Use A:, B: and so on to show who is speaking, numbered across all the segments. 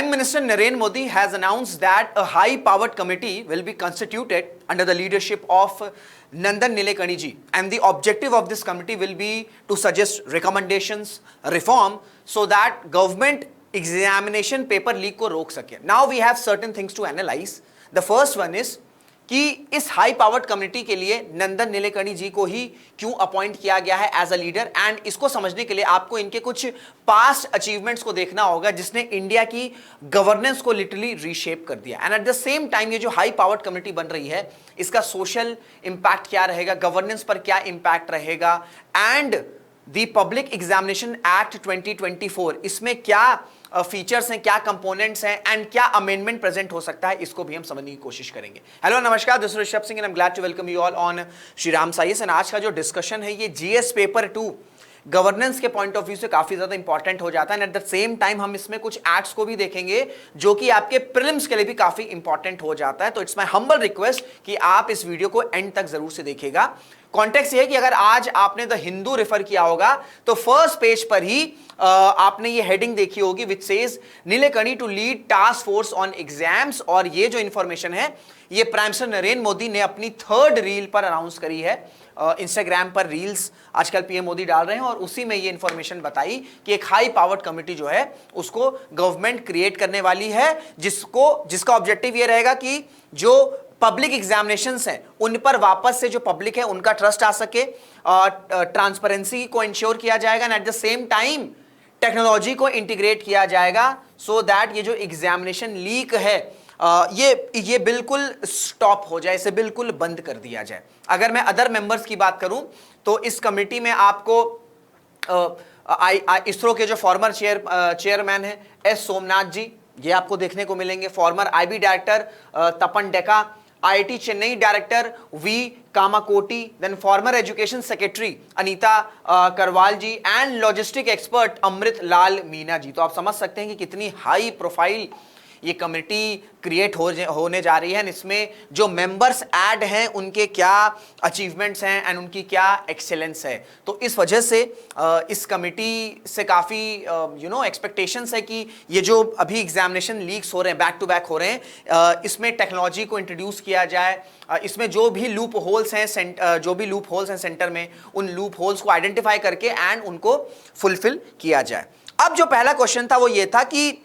A: Prime Minister Narendra Modi has announced that a high-powered committee will be constituted under the leadership of Nandan Nilekani ji, and the objective of this committee will be to suggest recommendations, reform, so that government examination paper leak को रोक सके. Now we have certain things to analyze. The first one is कि इस high powered community के लिए नंदन नीलेकणी जी को ही क्यों appoint किया गया है एज अ लीडर, एंड इसको समझने के लिए आपको इनके कुछ पास्ट अचीवमेंट्स को देखना होगा जिसने इंडिया की गवर्नेंस को लिटरली रीशेप कर दिया. And at the same time ये जो हाई पावर्ड कम्युनिटी बन रही है इसका सोशल इंपैक्ट क्या रहेगा, गवर्नेंस पर क्या इंपैक्ट रहेगा, and the public examination act 2024 इसमें क्या फीचर्स हैं, क्या कंपोनेंट्स हैं, एंड क्या अमेंडमेंट प्रेजेंट हो सकता है, इसको भी हम समझने की कोशिश करेंगे. हेलो नमस्कार, this is Rishabh Singh and I am glad to welcome you all on Shri Ram science. And आज का जो डिस्कशन है ये जीएस पेपर 2 गवर्नेंस के पॉइंट ऑफ व्यू से काफी ज्यादा इंपॉर्टेंट हो जाता है. And at the same time हम इसमें कुछ एक्ट्स को भी देखेंगे जो कि आपके प्रीलिम्स के लिए भी काफी इंपॉर्टेंट हो जाता है. तो इट्स माय हम्बल रिक्वेस्ट कि आप इस वीडियो को एंड तक जरूर से देखिएगा. कॉन्टेक्स्ट ये है कि अगर आज आपने द हिंदू रेफर किया होगा तो फर्स्ट पेज पर ही आपने ये हेडिंग देखी होगी which says Nilekani to lead task force on exams. और ये जो इंफॉर्मेशन है ये प्राइम मिनिस्टर नरेंद्र मोदी ने अपनी 3rd रील पर अनाउंस करी है. इंस्टाग्राम पर रील्स आजकल पीएम मोदी डाल रहे हैं और उसी में ये इंफॉर्मेशन बताई कि एक हाई पावर्ड कमिटी जो है उसको गवर्नमेंट क्रिएट करने वाली है जिसका ऑब्जेक्टिव ये रहेगा कि जो पब्लिक एग्जामिनेशंस हैं उन पर वापस से जो पब्लिक है उनका ट्रस्ट आ सके, ट्रांसपेरेंसी को इंश्योर किया जाएगा, and at the same time technology को इंटीग्रेट किया जाएगा सो दैट ये जो एग्जामिनेशन लीक है ये बिल्कुल स्टॉप हो जाए, इसे बिल्कुल बंद कर दिया जाए. अगर मैं अदर मेंबर्स की बात करूं तो इस कमेटी में आपको इसरो के जो फॉर्मर चेयरमैन हैं एस सोमनाथ जी, ये आपको देखने को मिलेंगे. Former IB director Tapan Deka, IIT Chennai director V Kamakoti, then former education secretary Anita Karwal ji, and logistic expert Amrit Lal Meena ji. तो आप समझ सकते हैं कि कितनी हाई प्रोफाइल ये कमेटी क्रिएट होने जा रही है. इसमें जो मेंबर्स ऐड हैं उनके क्या अचीवमेंट्स हैं एंड उनकी क्या एक्सेलेंस है. तो इस वजह से इस कमेटी से काफ़ी एक्सपेक्टेशंस है कि ये जो अभी एग्जामिनेशन लीक्स हो रहे हैं, बैक टू बैक हो रहे हैं, इसमें टेक्नोलॉजी को इंट्रोड्यूस किया जाए. इसमें जो भी लूप होल्स हैं सेंटर में, उन लूप होल्स को आइडेंटिफाई करके एंड उनको फुलफिल किया जाए. अब जो पहला क्वेश्चन था वो ये था कि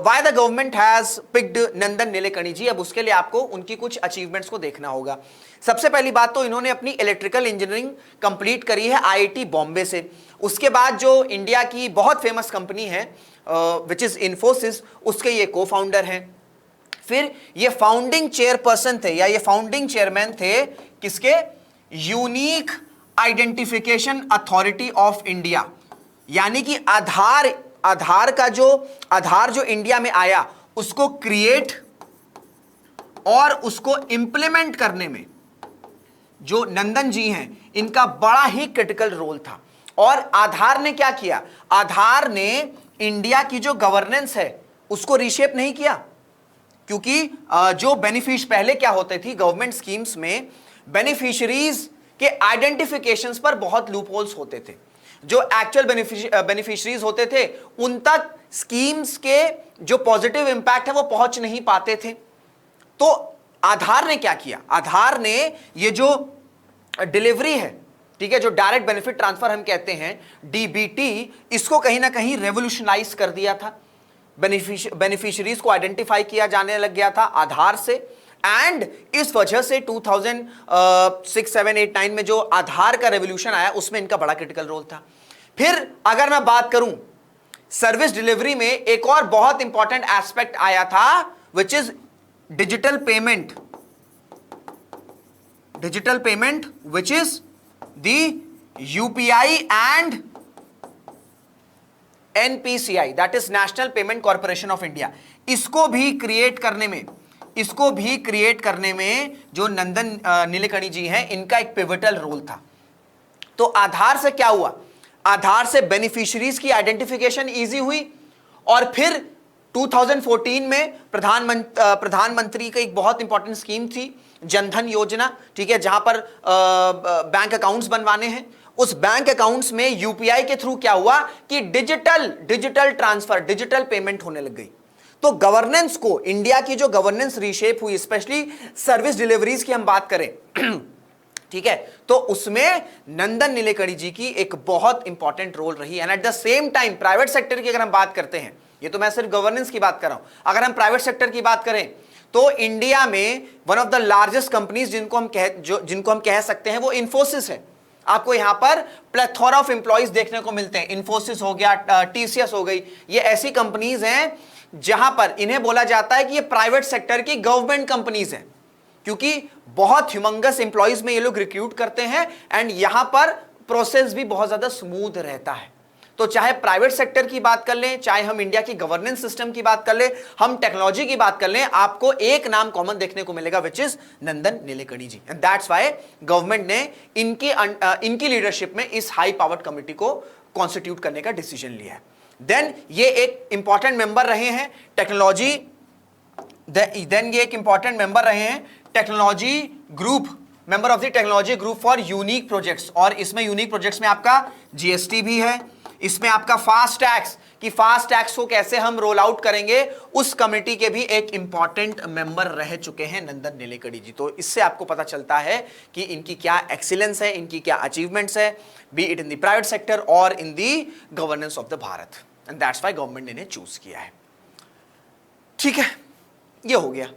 A: why the government has picked नंदन नीलेकणी जी. अब उसके लिए आपको उनकी कुछ अचीवमेंट्स को देखना होगा. सबसे पहली बात तो इन्होंने अपनी इलेक्ट्रिकल इंजीनियरिंग कंप्लीट करी है आईआईटी बॉम्बे से. उसके बाद जो इंडिया की बहुत फेमस कंपनी है विच इज इन्फोसिस, उसके ये को फाउंडर हैं. फिर ये फाउंडिंग चेयरपर्सन थे या ये फाउंडिंग चेयरमैन थे किसके, unique identification authority of India. यानी कि आधार जो इंडिया में आया उसको क्रिएट और उसको इंप्लीमेंट करने में जो नंदन जी हैं इनका बड़ा ही क्रिटिकल रोल था. और आधार ने क्या किया, आधार ने इंडिया की जो गवर्नेंस है उसको रीशेप नहीं किया, क्योंकि जो पहले क्या होते थी गवर्नमेंट स्कीम्स में, बेनिफिशियरीज के आइडेंटिफिकेशंस पर बहुत लूप होल्स होते थे. जो एक्चुअल बेनिफिशियरीज होते थे उन तक स्कीम्स के जो पॉजिटिव इंपैक्ट है वो पहुंच नहीं पाते थे. तो आधार ने क्या किया, आधार ने ये जो डिलीवरी है, ठीक है, जो डायरेक्ट बेनिफिट ट्रांसफर हम कहते हैं डीबीटी, इसको कहीं ना कहीं रेवोल्यूशनाइज कर दिया था. बेनिफिशियरीज को आइडेंटिफाई किया जाने लग गया था आधार से. एंड इस वजह से 2006, 7, 8, 9 में जो आधार का रेवोल्यूशन आया उसमें इनका बड़ा क्रिटिकल रोल था. फिर अगर मैं बात करूं सर्विस डिलीवरी में, एक और बहुत इंपॉर्टेंट एस्पेक्ट आया था which is digital payment which is the UPI and NPCI, that is national payment corporation of India. इसको भी क्रिएट करने में जो नंदन नीलेकणी जी हैं इनका एक पिवटल रोल था. तो आधार से क्या हुआ, आधार से बेनिफिशियरीज की आइडेंटिफिकेशन इजी हुई. और फिर 2014 में प्रधानमंत्री का एक बहुत इंपॉर्टेंट स्कीम थी जनधन योजना, ठीक है, जहां पर बैंक अकाउंट्स बनवाने हैं. उस बैंक अकाउंट्स में यूपीआई के थ्रू क्या हुआ कि डिजिटल ट्रांसफर, डिजिटल पेमेंट होने लग गई. तो गवर्नेंस को, इंडिया की जो गवर्नेंस रीशेप हुई, स्पेशली सर्विस डिलीवरीज की हम बात करें, ठीक है, तो उसमें नंदन नीलेकणी जी की एक बहुत इंपॉर्टेंट रोल रही। And at the same time private sector की अगर हम बात करते हैं, ये तो मैं सिर्फ गवर्नेंस की बात कर रहा हूं, अगर हम प्राइवेट सेक्टर की बात करें तो इंडिया में one of the largest companies जिनको हम कह सकते हैं वो इंफोसिस है। आपको यहां पर प्लेथोरा ऑफ एम्प्लॉइज देखने को मिलते हैं। इंफोसिस हो गया, टीसीएस हो गई, ये ऐसी कंपनीज हैं जहां पर इन्हें बोला जाता है कि ये प्राइवेट सेक्टर की गवर्नमेंट कंपनीज हैं, क्योंकि बहुत ह्यूमंगस एम्प्लॉइज में ये लोग रिक्रूट करते हैं एंड यहां पर प्रोसेस भी बहुत ज्यादा स्मूथ रहता है। तो चाहे प्राइवेट सेक्टर की बात कर लें, चाहे हम इंडिया की गवर्नेंस सिस्टम की बात कर लें, हम टेक्नोलॉजी की बात कर लें, आपको एक नाम कॉमन देखने को मिलेगा, which is Nandan Nilekani ji. And that's why government ने इनकी लीडरशिप में इस हाई पावर्ड कमिटी को कॉन्स्टिट्यूट करने का डिसीजन लिया है। देन ये एक इंपॉर्टेंट मेंबर रहे हैं टेक्नोलॉजी, ये एक इंपॉर्टेंट मेंबर रहे हैं technology group, member of the technology group for unique projects. और इसमें यूनिक प्रोजेक्ट्स में आपका जीएसटी भी है, इसमें आपका फास्ट टैक्स, कि फास्ट टैक्स को कैसे हम रोल आउट करेंगे, उस कमेटी के भी एक इंपॉर्टेंट मेंबर रह चुके हैं नंदन नीलेकणी जी। तो इससे आपको पता चलता है कि इनकी क्या एक्सीलेंस है, इनकी क्या अचीवमेंट्स है, be it in the private sector और in the governance of the Bharat. And that's why government ने इन्हें चूज किया है। ठीक है, ये हो गया।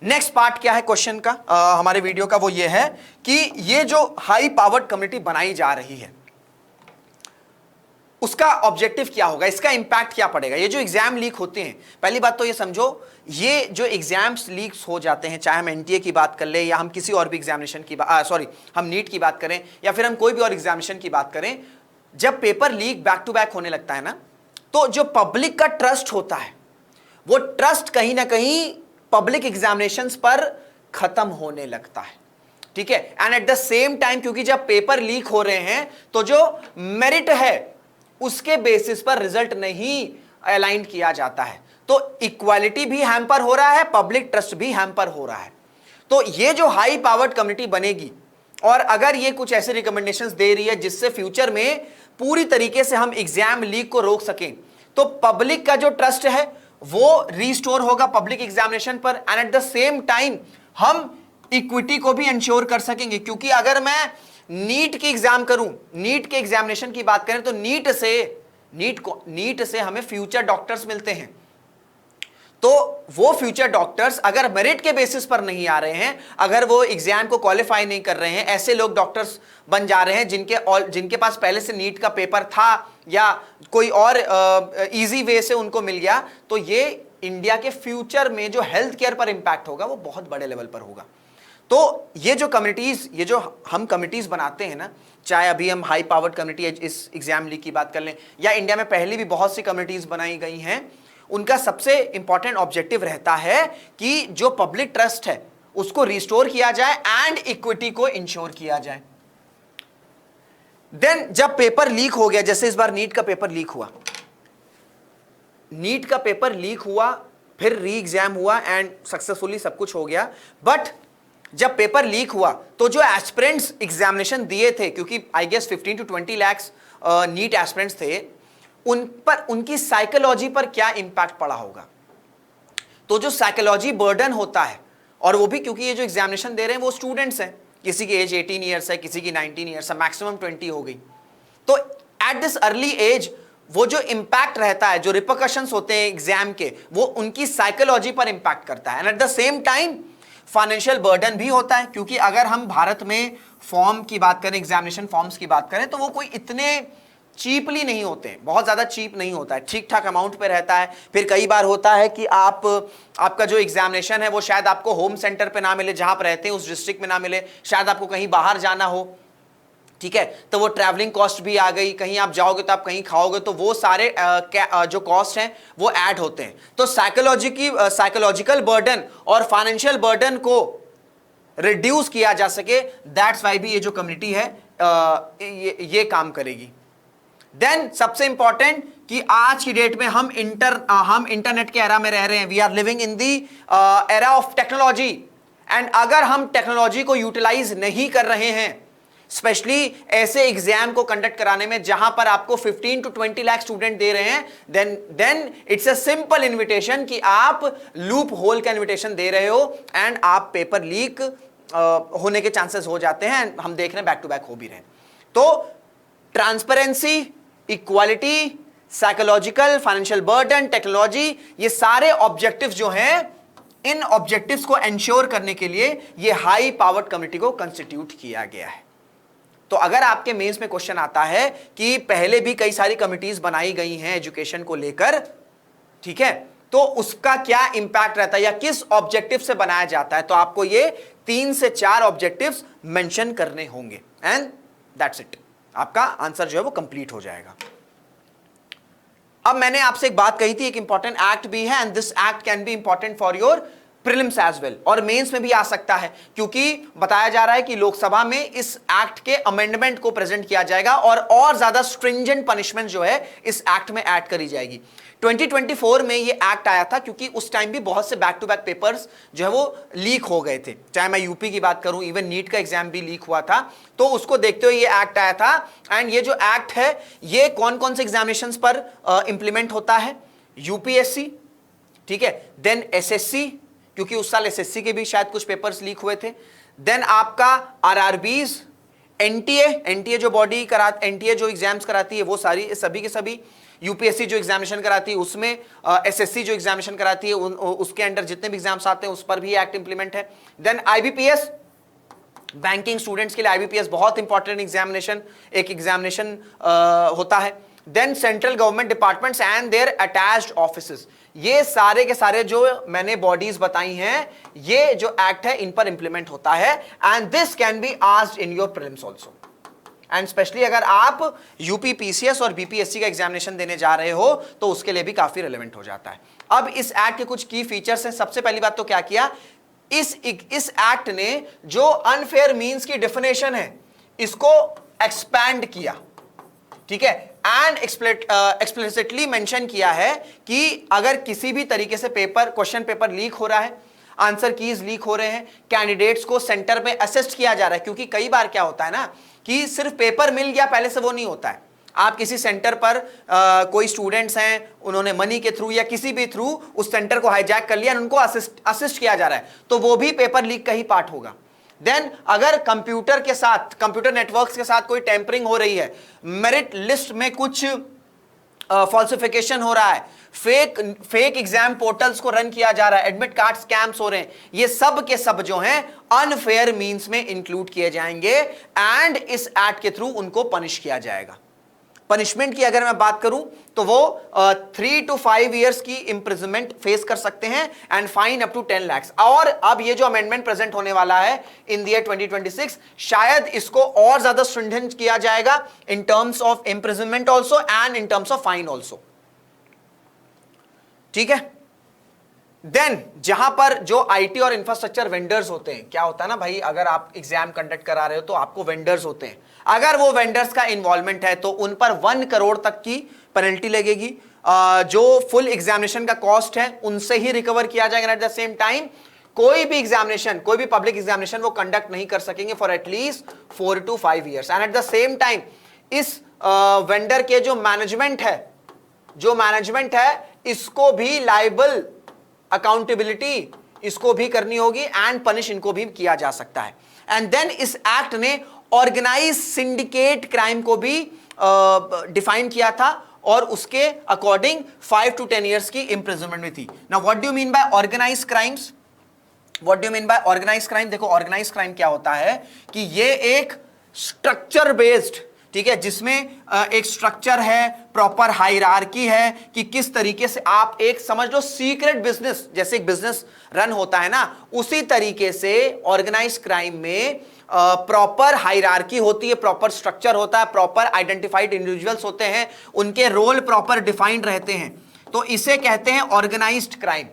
A: नेक्स्ट पार्ट क्या है क्वेश्चन का, हमारे वीडियो का, वो ये है कि ये जो हाई पावर्ड कमिटी बनाई जा रही है उसका ऑब्जेक्टिव क्या होगा, इसका इंपैक्ट क्या पड़ेगा। ये जो एग्जाम लीक होते हैं, पहली बात तो ये समझो, ये जो एग्जाम्स लीक्स हो जाते हैं, चाहे हम एनटीए की बात कर लें या हम किसी और भी एग्जामिनेशन की हम नीट की बात करें या फिर हम कोई भी और एग्जामिनेशन की बात करें, जब paper leak back to back होने लगता है ना, तो जो पब्लिक का ट्रस्ट होता है वो ट्रस्ट कहीं ना कहीं पब्लिक एग्जामिनेशंस पर खत्म होने लगता है। ठीक है, and at the same time क्योंकि जब पेपर लीक हो रहे हैं तो जो मेरिट है उसके बेसिस पर रिजल्ट नहीं अलाइन किया जाता है, तो इक्वालिटी भी हैम्पर हो रहा है, पब्लिक ट्रस्ट भी हैम्पर हो रहा है। तो ये जो हाई पावर्ड कमिटी बनेगी और अगर ये कुछ ऐसे रिकमेंडेशंस दे रही है जिससे फ्यूचर में पूरी तरीके से हम एग्जाम लीक को रोक सकें, तो पब्लिक का जो ट्रस्ट है वो रिस्टोर होगा पब्लिक एग्जामिनेशन पर, and at the same time हम इक्विटी को भी इंश्योर कर सकेंगे। क्योंकि अगर मैं नीट की एग्जाम करूं, नीट के एग्जामिनेशन की बात करें तो नीट से हमें फ्यूचर डॉक्टर्स मिलते हैं, तो वो फ्यूचर डॉक्टर्स अगर मेरिट के बेसिस पर नहीं आ रहे हैं, अगर वो एग्जाम को क्वालिफाई नहीं कर रहे हैं, ऐसे लोग डॉक्टर्स बन जा रहे हैं जिनके पास पहले से नीट का पेपर था या कोई और इजी वे से उनको मिल गया, तो ये इंडिया के फ्यूचर में जो हेल्थ केयर पर इंपैक्ट होगा वो बहुत बड़े लेवल पर होगा। तो ये जो कमिटीज, ये जो हम कमिटीज बनाते हैं ना, चाहे अभी हम हाई पावर्ड कमिटी इस एग्जाम लीक की बात कर लें या इंडिया में पहले भी बहुत सी कमिटीज बनाई गई हैं, उनका सबसे इंपॉर्टेंट ऑब्जेक्टिव रहता है कि जो पब्लिक ट्रस्ट है उसको रिस्टोर किया जाए एंड इक्विटी को इंश्योर किया जाए। देन जब पेपर लीक हो गया, जैसे इस बार नीट का पेपर लीक हुआ, फिर री एग्जाम हुआ एंड सक्सेसफुली सब कुछ हो गया, बट जब पेपर लीक हुआ तो जो एस्पिरेंट्स एग्जामिनेशन दिए थे, क्योंकि I guess 15 to 20 lakhs NEET aspirants थे, उन पर उनकी साइकोलॉजी पर क्या इंपैक्ट पड़ा होगा। तो जो साइकोलॉजी बर्डन होता है, और वो भी क्योंकि ये जो एग्जामिनेशन दे रहे हैं वो स्टूडेंट्स हैं, किसी की एज 18 ईयर्स है, किसी की 19 ईयर्स है, मैक्सिमम 20 हो गई, तो एट दिस अर्ली एज वो जो इंपैक्ट रहता है, जो रिपरकशंस होते हैं एग्जाम के, वो उनकी साइकोलॉजी पर इंपैक्ट करता है। And at the same time financial burden भी होता है, क्योंकि अगर हम भारत में फॉर्म की बात करें, एग्जामिनेशन फॉर्म्स की बात करें, तो वो कोई इतने चीपली नहीं होते हैं, बहुत ज़्यादा चीप नहीं होता है, ठीक ठाक अमाउंट पे रहता है। फिर कई बार होता है कि आपका जो एग्जामिनेशन है वो शायद आपको होम सेंटर पे ना मिले, जहाँ आप रहते हैं उस डिस्ट्रिक्ट में ना मिले, शायद आपको कहीं बाहर जाना हो, ठीक है, तो वो ट्रैवलिंग कॉस्ट भी आ गई, कहीं आप जाओगे तो आप कहीं खाओगे, तो वो सारे जो कॉस्ट हैं वो ऐड होते हैं। तो साइकोलॉजिकल बर्डन और फाइनेंशियल बर्डन को रिड्यूस किया जा सके, दैट्स वाई भी ये जो कम्युनिटी है ये काम करेगी। देन सबसे इंपॉर्टेंट कि आज की डेट में हम इंटरनेट के एरा में रह रहे हैं, we are living in the era of technology, and अगर हम टेक्नोलॉजी को यूटिलाइज नहीं कर रहे हैं, स्पेशली ऐसे एग्जाम को कंडक्ट कराने में जहां पर आपको 15 to 20 लाख स्टूडेंट दे रहे हैं, then it's a simple invitation कि आप लूप होल का इन्विटेशन दे रहे हो एंड आप पेपर लीक होने के चांसेस हो जाते हैं। हम देख रहे हैं बैक टू बैक हो भी रहे हैं। तो transparency, equality, psychological, financial burden, technology, ये सारे ऑब्जेक्टिव्स जो हैं, इन ऑब्जेक्टिव्स को एंश्योर करने के लिए ये हाई पावर्ड कम्युनिटी को कंस्टिट्यूट किया गया है। तो अगर आपके मेंस में क्वेश्चन आता है कि पहले भी कई सारी कमिटीज बनाई गई हैं एजुकेशन को लेकर, ठीक है, तो उसका क्या इंपैक्ट रहता है या किस ऑब्जेक्टिव से बनाया जाता है, तो आपको ये 3 से 4 ऑब्जेक्टिव्स मेंशन करने होंगे एंड दैट्स इट। आपका आंसर जो है वो कंप्लीट हो जाएगा। अब मैंने आपसे एक बात कही थी, एक इंपॉर्टेंट एक्ट भी है and this act can be important for your prelims as well, और मेंस में भी आ सकता है, क्योंकि बताया जा रहा है कि लोकसभा में इस एक्ट के अमेंडमेंट को प्रेजेंट किया जाएगा और ज्यादा स्ट्रिंजेंट पनिशमेंट जो है इस एक्ट में ऐड करी जाएगी। 2024 में ये एक्ट आया था क्योंकि उस टाइम भी बहुत से बैक टू बैक पेपर्स जो है वो लीक हो गए थे, चाहे मैं यूपी की बात करूं, इवन नीट का एग्जाम भी लीक हुआ था, तो उसको देखते हुए ये एक्ट आया था। एंड ये जो एक्ट है ये कौन कौन से एग्जामिनेशंस पर इंप्लीमेंट होता है, यूपीएससी, ठीक है, देन एसएससी, क्योंकि उस साल एसएससी के भी शायद कुछ पेपर्स लीक हुए थे, देन आपका आरआरबीज, एनटीए जो बॉडी एनटीए जो एग्जाम्स कराती है वो सारी सभी के सभी, यूपीएससी जो एग्जामिनेशन कराती है उसमें, एसएससी जो एग्जामिनेशन कराती है उसके अंडर जितने भी एग्जाम्स आते हैं उस पर भी एक्ट इंप्लीमेंट है। देन आईबीपीएस, बैंकिंग स्टूडेंट्स के लिए आईबीपीएस बहुत इंपॉर्टेंट एग्जामिनेशन होता है। Then central government departments and their attached offices, ये सारे के सारे जो मैंने बॉडीज बताई हैं, ये जो एक्ट है इन पर इंप्लीमेंट होता है and this can be asked in your prelims also, and specially अगर आप यूपी पीसीएस और बीपीएससी का एग्जामिनेशन देने जा रहे हो तो उसके लिए भी काफी रिलेवेंट हो जाता है। अब इस एक्ट के कुछ की फीचर्स हैं। सबसे पहली बात तो क्या किया, इस एक्ट ने जो अनफेयर मीन्स की डेफिनेशन है इसको एक्सपैंड किया, ठीक है, एंड एक्सप्लिसिटली मेंशन किया है कि अगर किसी भी तरीके से क्वेश्चन पेपर लीक हो रहा है, आंसर कीज लीक हो रहे हैं, कैंडिडेट्स को सेंटर में असिस्ट किया जा रहा है, क्योंकि कई बार क्या होता है ना कि सिर्फ पेपर मिल गया पहले से वो नहीं होता है। आप किसी सेंटर पर कोई स्टूडेंट्स हैं, उन्होंने मनी के थ्रू या किसी भी थ्रू उस सेंटर को हाईजैक कर लिया, उनको असिस्ट किया जा रहा है, तो वो भी पेपर लीक का ही पार्ट होगा। देन अगर कंप्यूटर नेटवर्क्स के साथ कोई टेम्परिंग हो रही है, मेरिट लिस्ट में कुछ फॉल्सिफिकेशन हो रहा है, फेक एग्जाम पोर्टल्स को रन किया जा रहा है, एडमिट कार्ड स्कैम्स हो रहे हैं, ये सब के सब जो हैं अनफेयर मींस में इंक्लूड किए जाएंगे एंड इस एक्ट के थ्रू उनको पनिश किया जाएगा। पनिशमेंट की अगर मैं बात करूं तो वो 3 to 5 इयर्स की इंप्रिजनमेंट फेस कर सकते हैं and fine up to 10 lakh. और अब ये जो अमेंडमेंट प्रेजेंट होने वाला है इन द ईयर 2026, शायद इसको और ज्यादा स्ट्रिंजेंट किया जाएगा in terms of imprisonment also and in terms of fine also, ठीक है। देन जहां पर जो आईटी और इंफ्रास्ट्रक्चर वेंडर्स होते हैं, क्या होता है ना भाई, अगर आप एग्जाम कंडक्ट करा रहे हो तो आपको वेंडर्स होते हैं, अगर वो वेंडर्स का इन्वॉल्वमेंट है तो उन पर 1 करोड़ तक की पेनल्टी लगेगी। जो फुल एग्जामिनेशन का कॉस्ट है उनसे ही रिकवर किया जाएगा। एट द सेम टाइम कोई भी पब्लिक एग्जामिनेशन वो कंडक्ट नहीं कर सकेंगे for at least 4 to 5 years. And at the same time इस वेंडर के जो मैनेजमेंट है इसको भी लाइबल अकाउंटेबिलिटी इसको भी करनी होगी एंड पनिश इनको भी किया जा सकता है। एंड देन इस एक्ट ने ऑर्गेनाइज सिंडिकेट क्राइम को भी डिफाइन किया था और उसके अकॉर्डिंग 5 to 10 इयर्स की इंप्रिजनमेंट भी थी। Now what do you mean by organise crimes? देखो ऑर्गेनाइज क्राइम क्या होता है कि ये एक स्ट्रक्चर बेस्ड, ठीक है, जिसमें एक स्ट्रक्चर है, प्रॉपर हायरार्की है कि किस तरीके से आप एक समझ लो सीक्रेट बिजनेस, जैसे एक बिजनेस रन होता है ना, उसी तरीके से ऑर्गेनाइज क्राइम में प्रॉपर हायरार्की होती है, प्रॉपर स्ट्रक्चर होता है, प्रॉपर आइडेंटिफाइड इंडिविजुअल्स होते हैं, उनके रोल प्रॉपर डिफाइंड रहते हैं, तो इसे कहते हैं ऑर्गेनाइज्ड क्राइम।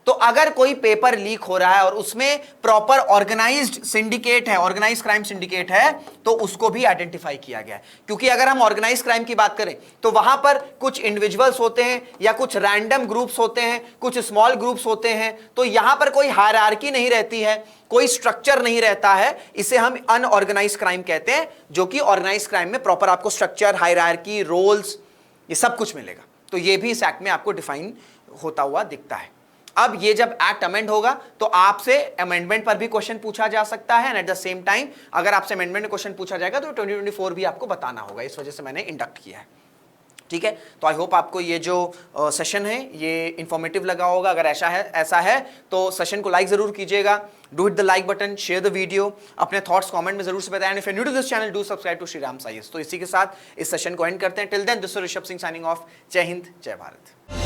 A: तो अगर कोई पेपर लीक हो रहा है और उसमें प्रॉपर ऑर्गेनाइज्ड सिंडिकेट है, ऑर्गेनाइज्ड क्राइम सिंडिकेट है, तो उसको भी आइडेंटिफाई किया गया है। क्योंकि अगर हम ऑर्गेनाइज्ड क्राइम की बात करें तो वहां पर कुछ इंडिविजुअल्स होते हैं या कुछ रैंडम ग्रुप्स होते हैं, कुछ स्मॉल ग्रुप्स होते हैं, तो यहां पर कोई हायरार्की नहीं रहती है, कोई स्ट्रक्चर नहीं रहता है। इसे हम अनऑर्गेनाइज्ड क्राइम कहते हैं, जो कि ऑर्गेनाइज्ड क्राइम में प्रॉपर आपको स्ट्रक्चर, हायरार्की, रोल्स, ये सब कुछ मिलेगा। तो ये भी इस एक्ट में आपको डिफाइन होता हुआ दिखता है। अब ये जब एक्ट अमेंड होगा तो आपसे अमेंडमेंट पर भी क्वेश्चन पूछा जा सकता है, and at the same time अगर आपसे अमेंडमेंट में क्वेश्चन पूछा जाएगा तो 2024 भी आपको बताना होगा। इस वजह से मैंने इंडक्ट किया है। ठीक है, तो आई होप आपको ये जो सेशन है ये इंफॉर्मेटिव लगा होगा। अगर ऐसा है तो सेशन को लाइक जरूर कीजिएगा, do hit the like button, share the video, अपने थॉट्स कमेंट में जरूर से बताएं। If you new to this channel, do subscribe to Shriram science. तो इसी के साथ इस सेशन को एंड करते हैं। Till then, this is Rishabh Singh signing off. जय हिंद, जय भारत।